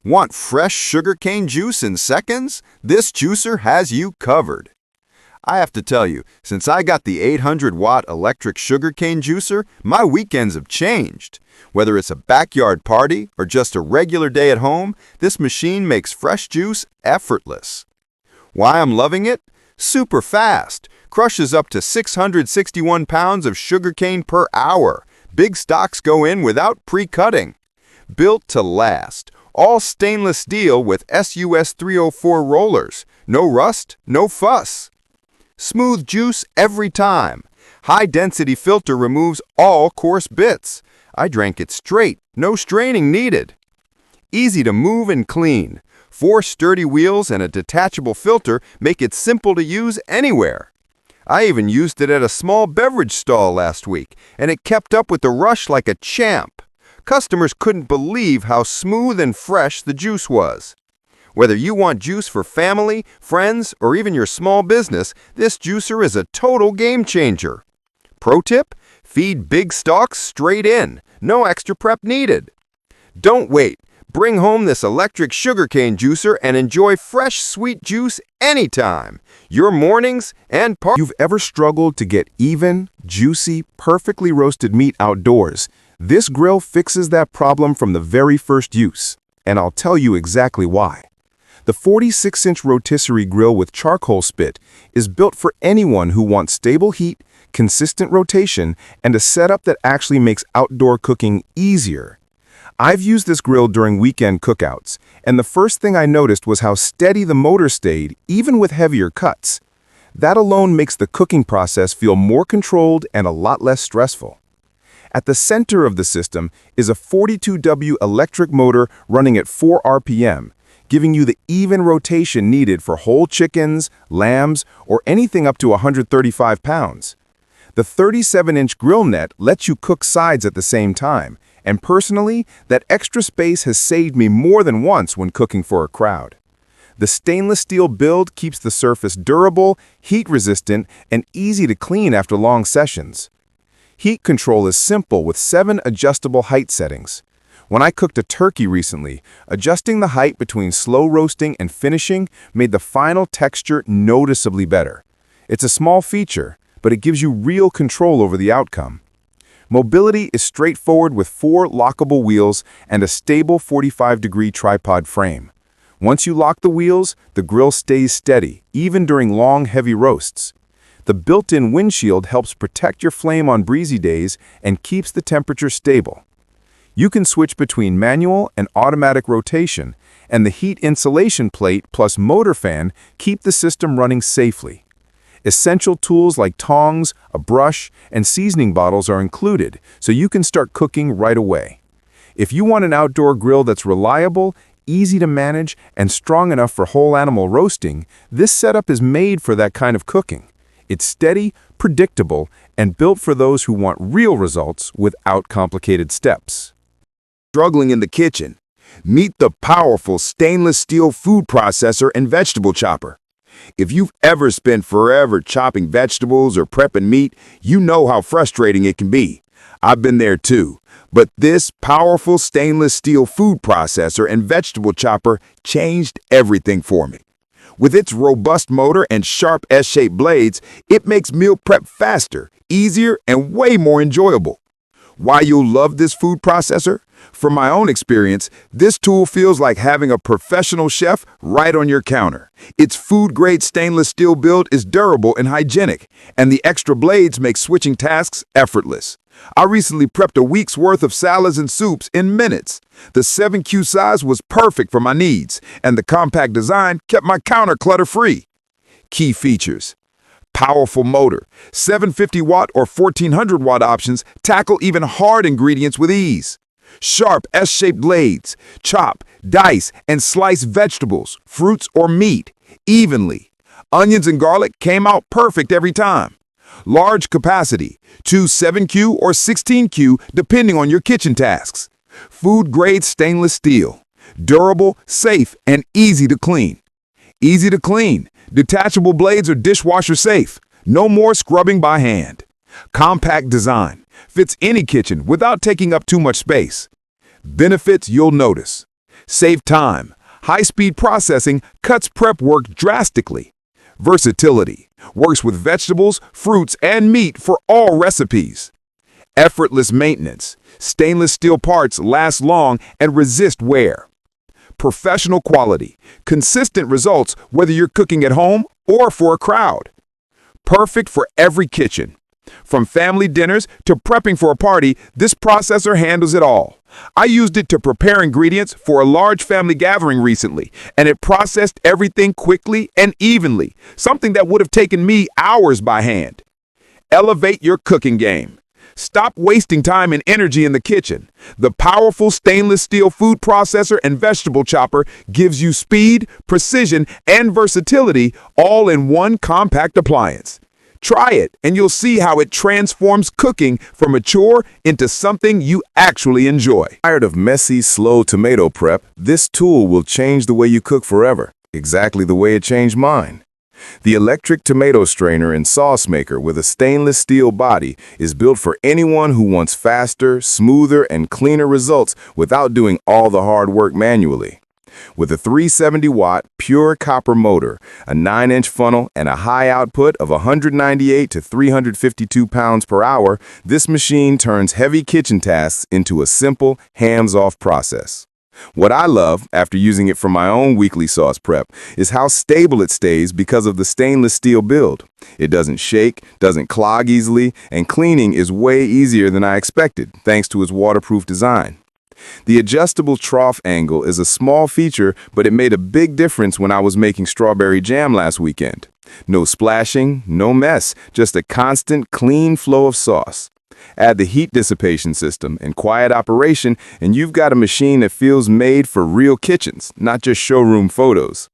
Want fresh sugarcane juice in seconds? This juicer has you covered. I have to tell you, since I got the 800-watt electric sugarcane juicer, my weekends have changed. Whether it's a backyard party or just a regular day at home, this machine makes fresh juice effortless. Why I'm loving it? Super fast. Crushes up to 661 pounds of sugarcane per hour. Big stocks go in without pre-cutting. Built to last. All stainless steel with SUS 304 rollers. No rust, no fuss. Smooth juice every time. High-density filter removes all coarse bits. I drank it straight, no straining needed. Easy to move and clean. 4 sturdy wheels and a detachable filter make it simple to use anywhere. I even used it at a small beverage stall last week, and it kept up with the rush like a champ. Customers couldn't believe how smooth and fresh the juice was. Whether you want juice for family, friends, or even your small business, this juicer is a total game changer. Pro tip: feed big stalks straight in. No extra prep needed. Don't wait. Bring home this electric sugarcane juicer and enjoy fresh, sweet juice anytime. Your mornings and You've ever struggled to get even, juicy, perfectly roasted meat outdoors? This grill fixes that problem from the very first use, and I'll tell you exactly why. The 46-inch rotisserie grill with charcoal spit is built for anyone who wants stable heat, consistent rotation, and a setup that actually makes outdoor cooking easier. I've used this grill during weekend cookouts, and the first thing I noticed was how steady the motor stayed, even with heavier cuts. That alone makes the cooking process feel more controlled and a lot less stressful. At the center of the system is a 42W electric motor running at 4 RPM, giving you the even rotation needed for whole chickens, lambs, or anything up to 135 pounds. The 37-inch grill net lets you cook sides at the same time, and personally, that extra space has saved me more than once when cooking for a crowd. The stainless steel build keeps the surface durable, heat-resistant, and easy to clean after long sessions. Heat control is simple with 7 adjustable height settings. When I cooked a turkey recently, adjusting the height between slow roasting and finishing made the final texture noticeably better. It's a small feature, but it gives you real control over the outcome. Mobility is straightforward with 4 lockable wheels and a stable 45-degree tripod frame. Once you lock the wheels, the grill stays steady, even during long, heavy roasts. The built-in windshield helps protect your flame on breezy days and keeps the temperature stable. You can switch between manual and automatic rotation, and the heat insulation plate plus motor fan keep the system running safely. Essential tools like tongs, a brush, and seasoning bottles are included, so you can start cooking right away. If you want an outdoor grill that's reliable, easy to manage, and strong enough for whole animal roasting, this setup is made for that kind of cooking. It's steady, predictable, and built for those who want real results without complicated steps. Struggling in the kitchen? Meet the powerful stainless steel food processor and vegetable chopper. If you've ever spent forever chopping vegetables or prepping meat, you know how frustrating it can be. I've been there too. But this powerful stainless steel food processor and vegetable chopper changed everything for me. With its robust motor and sharp S-shaped blades, it makes meal prep faster, easier, and way more enjoyable. Why you'll love this food processor? From my own experience, this tool feels like having a professional chef right on your counter. Its food-grade stainless steel build is durable and hygienic, and the extra blades make switching tasks effortless. I recently prepped a week's worth of salads and soups in minutes. The 7Q size was perfect for my needs, and the compact design kept my counter clutter-free. Key features: powerful motor, 750-watt or 1400-watt options tackle even hard ingredients with ease. Sharp S-shaped blades, chop, dice, and slice vegetables, fruits, or meat evenly. Onions and garlic came out perfect every time. Large capacity, choose 7Q or 16Q depending on your kitchen tasks. Food-grade stainless steel, durable, safe, and easy to clean. Easy to clean, detachable blades are dishwasher safe. No more scrubbing by hand. Compact design, fits any kitchen without taking up too much space. Benefits you'll notice: Save time. High-speed processing cuts prep work drastically. Versatility. Works with vegetables, fruits, and meat for all recipes. Effortless maintenance. Stainless steel parts last long and resist wear. Professional quality. Consistent results whether you're cooking at home or for a crowd. Perfect for every kitchen. From family dinners to prepping for a party, this processor handles it all. I used it to prepare ingredients for a large family gathering recently, and it processed everything quickly and evenly, something that would have taken me hours by hand. Elevate your cooking game. Stop wasting time and energy in the kitchen. The powerful stainless steel food processor and vegetable chopper gives you speed, precision, and versatility all in one compact appliance. Try it, and you'll see how it transforms cooking from a chore into something you actually enjoy. Tired of messy, slow tomato prep? This tool will change the way you cook forever, exactly the way it changed mine. The electric tomato strainer and sauce maker with a stainless steel body is built for anyone who wants faster, smoother, and cleaner results without doing all the hard work manually. With a 370-watt pure copper motor, a 9-inch funnel, and a high output of 198 to 352 pounds per hour, this machine turns heavy kitchen tasks into a simple, hands-off process. What I love, after using it for my own weekly sauce prep, is how stable it stays because of the stainless steel build. It doesn't shake, doesn't clog easily, and cleaning is way easier than I expected, thanks to its waterproof design. The adjustable trough angle is a small feature, but it made a big difference when I was making strawberry jam last weekend. No splashing, no mess, just a constant, clean flow of sauce. Add the heat dissipation system and quiet operation, and you've got a machine that feels made for real kitchens, not just showroom photos.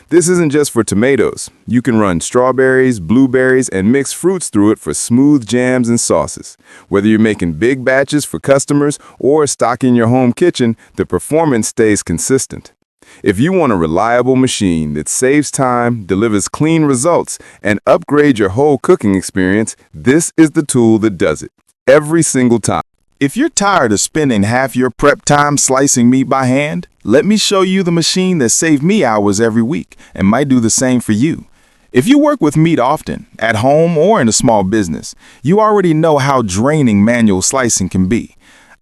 This isn't just for tomatoes. You can run strawberries, blueberries, and mixed fruits through it for smooth jams and sauces. Whether you're making big batches for customers or stocking your home kitchen, the performance stays consistent. If you want a reliable machine that saves time, delivers clean results, and upgrades your whole cooking experience, this is the tool that does it. Every single time. If you're tired of spending half your prep time slicing meat by hand, let me show you the machine that saved me hours every week and might do the same for you. If you work with meat often, at home or in a small business, you already know how draining manual slicing can be.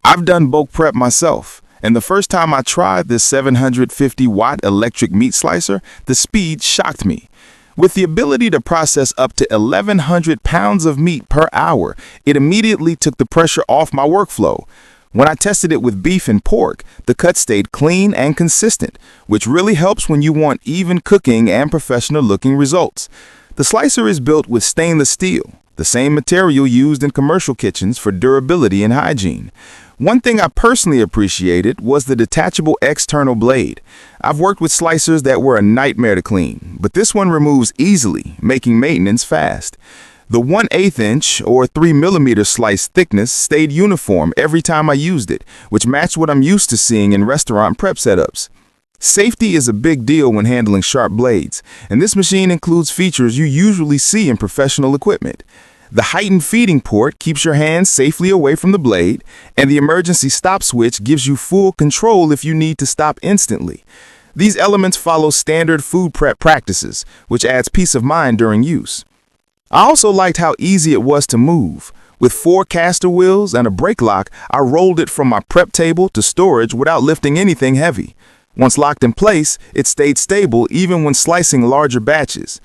I've done bulk prep myself, and the first time I tried this 750-watt electric meat slicer, the speed shocked me. With the ability to process up to 1,100 pounds of meat per hour, it immediately took the pressure off my workflow. When I tested it with beef and pork, the cut stayed clean and consistent, which really helps when you want even cooking and professional-looking results. The slicer is built with stainless steel, the same material used in commercial kitchens for durability and hygiene. One thing I personally appreciated was the detachable external blade. I've worked with slicers that were a nightmare to clean, but this one removes easily, making maintenance fast. The 1/8 inch or 3 mm slice thickness stayed uniform every time I used it, which matched what I'm used to seeing in restaurant prep setups. Safety is a big deal when handling sharp blades, and this machine includes features you usually see in professional equipment. The heightened feeding port keeps your hands safely away from the blade, and the emergency stop switch gives you full control if you need to stop instantly. These elements follow standard food prep practices, which adds peace of mind during use. I also liked how easy it was to move. With 4 caster wheels and a brake lock, I rolled it from my prep table to storage without lifting anything heavy. Once locked in place, it stayed stable even when slicing larger batches.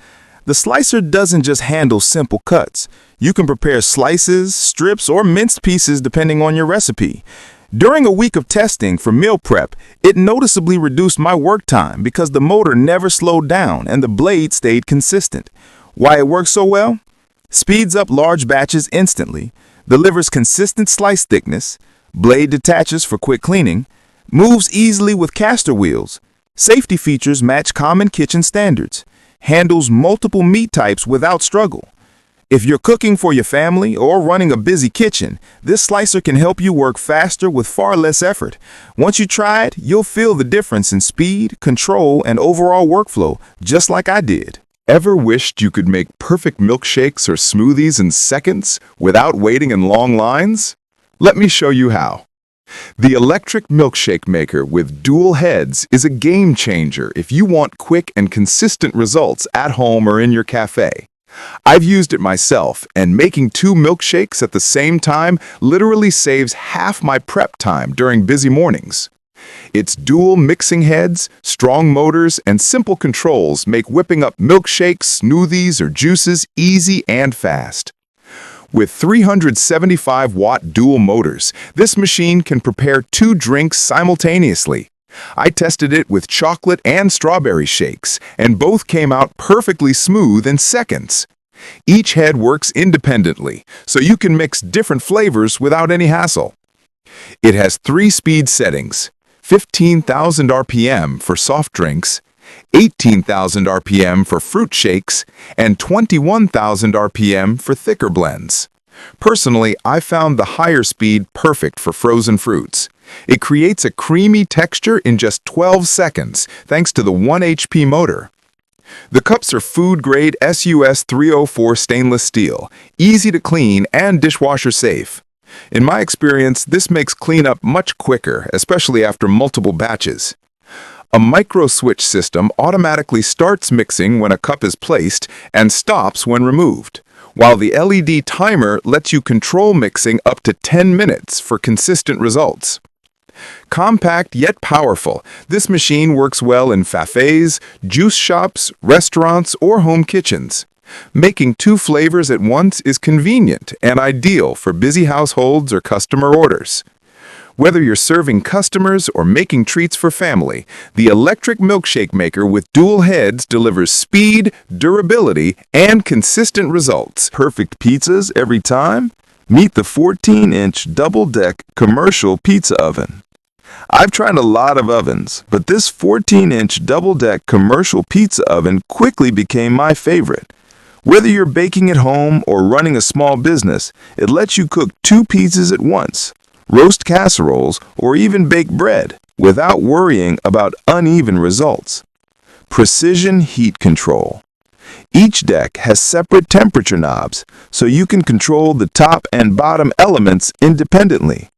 The slicer doesn't just handle simple cuts. You can prepare slices, strips, or minced pieces depending on your recipe. During a week of testing for meal prep, it noticeably reduced my work time because the motor never slowed down and the blade stayed consistent. Why it works so well? Speeds up large batches instantly, delivers consistent slice thickness, blade detaches for quick cleaning, moves easily with caster wheels, safety features match common kitchen standards, handles multiple meat types without struggle. If you're cooking for your family or running a busy kitchen, this slicer can help you work faster with far less effort. Once you try it, you'll feel the difference in speed, control, and overall workflow, just like I did. Ever wished you could make perfect milkshakes or smoothies in seconds without waiting in long lines? Let me show you how. The electric milkshake maker with dual heads is a game changer if you want quick and consistent results at home or in your cafe. I've used it myself, and making 2 milkshakes at the same time literally saves half my prep time during busy mornings. Its dual mixing heads, strong motors, and simple controls make whipping up milkshakes, smoothies, or juices easy and fast. With 375-watt dual motors, this machine can prepare 2 drinks simultaneously. I tested it with chocolate and strawberry shakes, and both came out perfectly smooth in seconds. Each head works independently, so you can mix different flavors without any hassle. It has 3 speed settings: 15,000 RPM for soft drinks, 18,000 RPM for fruit shakes, and 21,000 RPM for thicker blends. Personally, I found the higher speed perfect for frozen fruits. It creates a creamy texture in just 12 seconds, thanks to the 1 HP motor. The cups are food-grade SUS 304 stainless steel, easy to clean and dishwasher safe. In my experience, this makes cleanup much quicker, especially after multiple batches. A micro-switch system automatically starts mixing when a cup is placed and stops when removed, while the LED timer lets you control mixing up to 10 minutes for consistent results. Compact yet powerful, this machine works well in cafes, juice shops, restaurants, or home kitchens. Making 2 flavors at once is convenient and ideal for busy households or customer orders. Whether you're serving customers or making treats for family, the electric milkshake maker with dual heads delivers speed, durability, and consistent results. Perfect pizzas every time? Meet the 14-inch double-deck commercial pizza oven. I've tried a lot of ovens, but this 14-inch double-deck commercial pizza oven quickly became my favorite. Whether you're baking at home or running a small business, it lets you cook 2 pizzas at once, roast casseroles, or even bake bread without worrying about uneven results. Precision heat control. Each deck has separate temperature knobs, so you can control the top and bottom elements independently.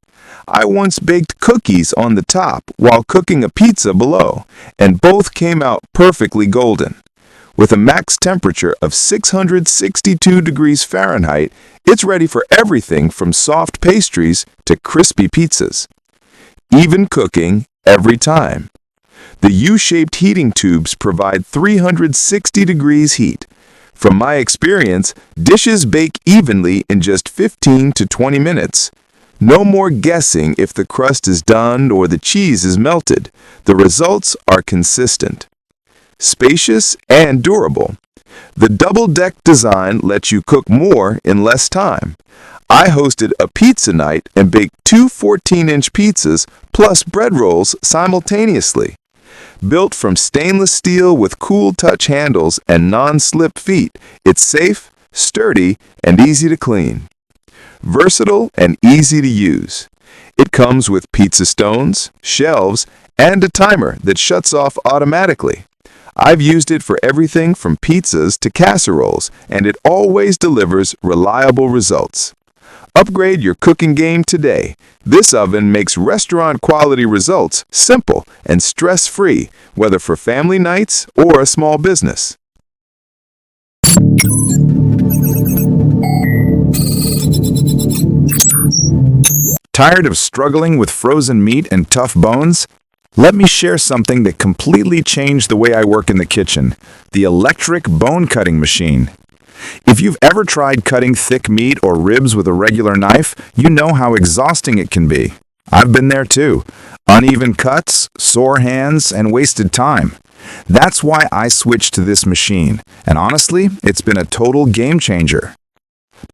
I once baked cookies on the top while cooking a pizza below, and both came out perfectly golden. With a max temperature of 662 degrees Fahrenheit, it's ready for everything from soft pastries to crispy pizzas. Even cooking every time. The U-shaped heating tubes provide 360 degrees heat. From my experience, dishes bake evenly in just 15 to 20 minutes. No more guessing if the crust is done or the cheese is melted. The results are consistent. Spacious and durable. The double-deck design lets you cook more in less time. I hosted a pizza night and baked 2 14-inch pizzas plus bread rolls simultaneously. Built from stainless steel with cool touch handles and non-slip feet, it's safe, sturdy, and easy to clean. Versatile and easy to use. It comes with pizza stones, shelves, and a timer that shuts off automatically. I've used it for everything from pizzas to casseroles, and it always delivers reliable results. Upgrade your cooking game today. This oven makes restaurant-quality results simple and stress-free, whether for family nights or a small business. Tired of struggling with frozen meat and tough bones? Let me share something that completely changed the way I work in the kitchen: the electric bone cutting machine. If you've ever tried cutting thick meat or ribs with a regular knife, you know how exhausting it can be. I've been there too. Uneven cuts, sore hands, and wasted time. That's why I switched to this machine, and honestly, it's been a total game changer.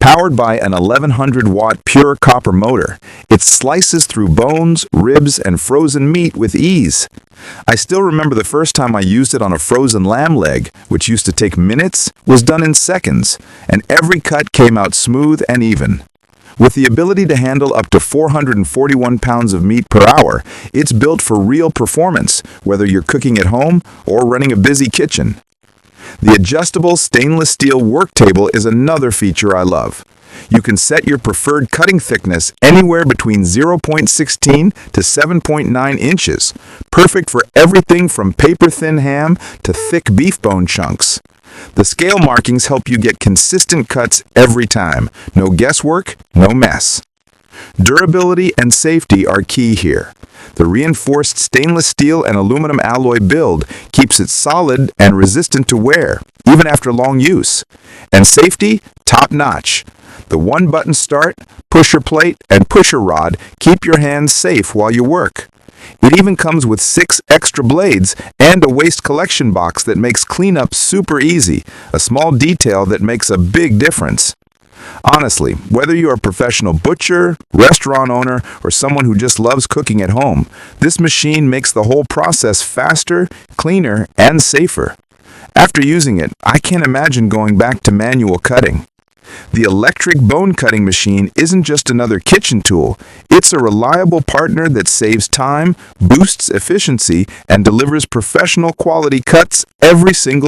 Powered by an 1100-watt pure copper motor, it slices through bones, ribs, and frozen meat with ease. I still remember the first time I used it on a frozen lamb leg, which used to take minutes, was done in seconds, and every cut came out smooth and even. With the ability to handle up to 441 pounds of meat per hour, it's built for real performance, whether you're cooking at home or running a busy kitchen. The adjustable stainless steel work table is another feature I love. You can set your preferred cutting thickness anywhere between 0.16 to 7.9 inches, perfect for everything from paper-thin ham to thick beef bone chunks. The scale markings help you get consistent cuts every time. No guesswork, no mess. Durability and safety are key here. The reinforced stainless steel and aluminum alloy build keeps it solid and resistant to wear, even after long use. And safety, top-notch. The one-button start, pusher plate, and pusher rod keep your hands safe while you work. It even comes with 6 extra blades and a waste collection box that makes cleanup super easy, a small detail that makes a big difference. Honestly, whether you're a professional butcher, restaurant owner, or someone who just loves cooking at home, this machine makes the whole process faster, cleaner, and safer. After using it, I can't imagine going back to manual cutting. The electric bone cutting machine isn't just another kitchen tool, it's a reliable partner that saves time, boosts efficiency, and delivers professional quality cuts every single